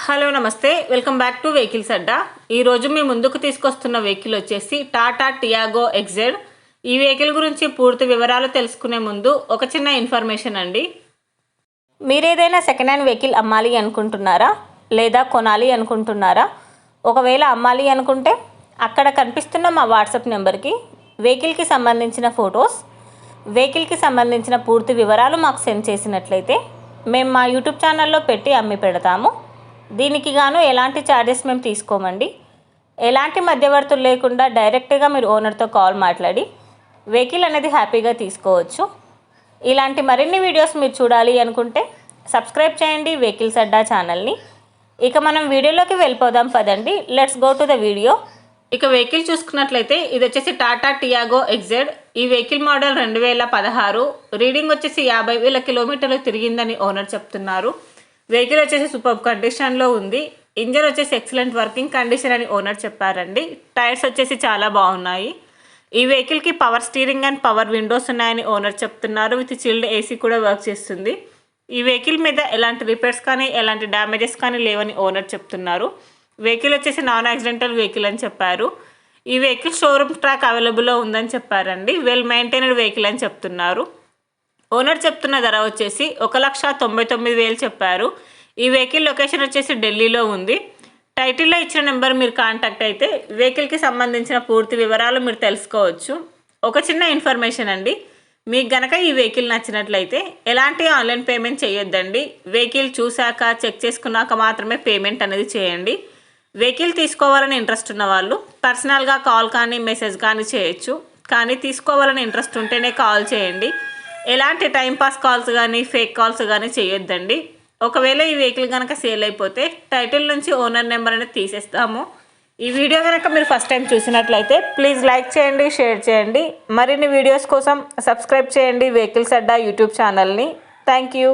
Hello నమస్తే welcome back to vehicles అడ్డా. ఈరోజు మీ ముందుకు తీసుకొస్తున్న వెహికల్ వచ్చేసి టాటా టియాగో ఎక్జెడ్. ఈ వెహికల్ గురించి పూర్తి వివరాలు తెలుసుకునే ముందు ఒక చిన్న ఇన్ఫర్మేషన్ అండి. మీరేదైనా సెకండ్ హ్యాండ్ వెహికల్ అమ్మాలి అనుకుంటున్నారా లేదా కొనాలి అనుకుంటున్నారా? ఒకవేళ అమ్మాలి అనుకుంటే అక్కడ కనిపిస్తున్న మా వాట్సాప్ నెంబర్కి వెహికల్కి సంబంధించిన ఫొటోస్, వెహికల్కి సంబంధించిన పూర్తి వివరాలు మాకు సెండ్ చేసినట్లయితే మేము మా యూట్యూబ్ ఛానల్లో పెట్టి అమ్మి పెడతాము. దీనికి గాను ఎలాంటి ఛార్జెస్ మేము తీసుకోమండి. ఎలాంటి మధ్యవర్తులు లేకుండా డైరెక్ట్గా మీరు ఓనర్తో కాల్ మాట్లాడి వెహికల్ అనేది హ్యాపీగా తీసుకోవచ్చు. ఇలాంటి మరిన్ని వీడియోస్ మీరు చూడాలి అనుకుంటే సబ్స్క్రైబ్ చేయండి వెహికల్స్ అడ్డా ఛానల్ని. ఇక మనం వీడియోలోకి వెళ్ళిపోదాం పదండి. Let's go to the video. ఇక వెహికల్ చూసుకున్నట్లయితే ఇది వచ్చేసి టాటా టియాగో ఎక్జెడ్. ఈ వెహికల్ మోడల్ 2016. రీడింగ్ వచ్చేసి 50,000 కిలోమీటర్లు తిరిగిందని ఓనర్ చెప్తున్నారు. వెహికల్ వచ్చేసి సూపర్ కండిషన్లో ఉంది. ఇంజన్ వచ్చేసి ఎక్సలెంట్ వర్కింగ్ కండిషన్ అని ఓనర్ చెప్పారండి. టైర్స్ వచ్చేసి చాలా బాగున్నాయి. ఈ వెహికల్కి power steering and power Windows ఉన్నాయని ఓనర్ చెప్తున్నారు. విత్ చిల్డ్ ఏసీ కూడా వర్క్ చేస్తుంది. ఈ వెహికల్ మీద ఎలాంటి రిపేర్స్ కానీ ఎలాంటి డ్యామేజెస్ కానీ లేవని ఓనర్ చెప్తున్నారు. వెహికల్ వచ్చేసి నాన్ యాక్సిడెంటల్ వెహికల్ అని చెప్పారు. ఈ వెహికల్ షోరూమ్ ట్రాక్ అవైలబుల్లో ఉందని చెప్పారండి. వెల్ మెయింటైన్డ్ వెహికల్ అని చెప్తున్నారు. ఓనర్ చెప్తున్న ధర వచ్చేసి 1,99,000 చెప్పారు. ఈ వెహికల్ లొకేషన్ వచ్చేసి ఢిల్లీలో ఉంది. టైటిల్లో ఇచ్చిన నెంబర్ మీరు కాంటాక్ట్ అయితే వెహికల్కి సంబంధించిన పూర్తి వివరాలు మీరు తెలుసుకోవచ్చు. ఒక చిన్న ఇన్ఫర్మేషన్ అండి, మీకు గనక ఈ వెహికల్ నచ్చినట్లయితే ఎలాంటి ఆన్లైన్ పేమెంట్ చేయొద్దండి. వెహికల్ చూశాక చెక్ చేసుకున్నాక మాత్రమే పేమెంట్ అనేది చేయండి. వెహికల్ తీసుకోవాలని ఇంట్రెస్ట్ ఉన్న వాళ్ళు పర్సనల్గా కాల్ కానీ మెసేజ్ కానీ చేయొచ్చు. కానీ తీసుకోవాలని ఇంట్రెస్ట్ ఉంటేనే కాల్ చేయండి. ఎలాంటి టైంపాస్ కాల్స్ కానీ ఫేక్ కాల్స్ కానీ చేయొద్దండి. ఒకవేళ ఈ వెహికల్ కనుక సేల్ అయిపోతే టైటిల్ నుంచి ఓనర్ నెంబర్ అనేది తీసేస్తాము. ఈ వీడియో కనుక మీరు ఫస్ట్ టైం చూసినట్లయితే ప్లీజ్ లైక్ చేయండి, షేర్ చేయండి. మరిన్ని వీడియోస్ కోసం సబ్స్క్రైబ్ చేయండి వెహికల్స్ అడ్డా యూట్యూబ్ ఛానల్ని. Thank you.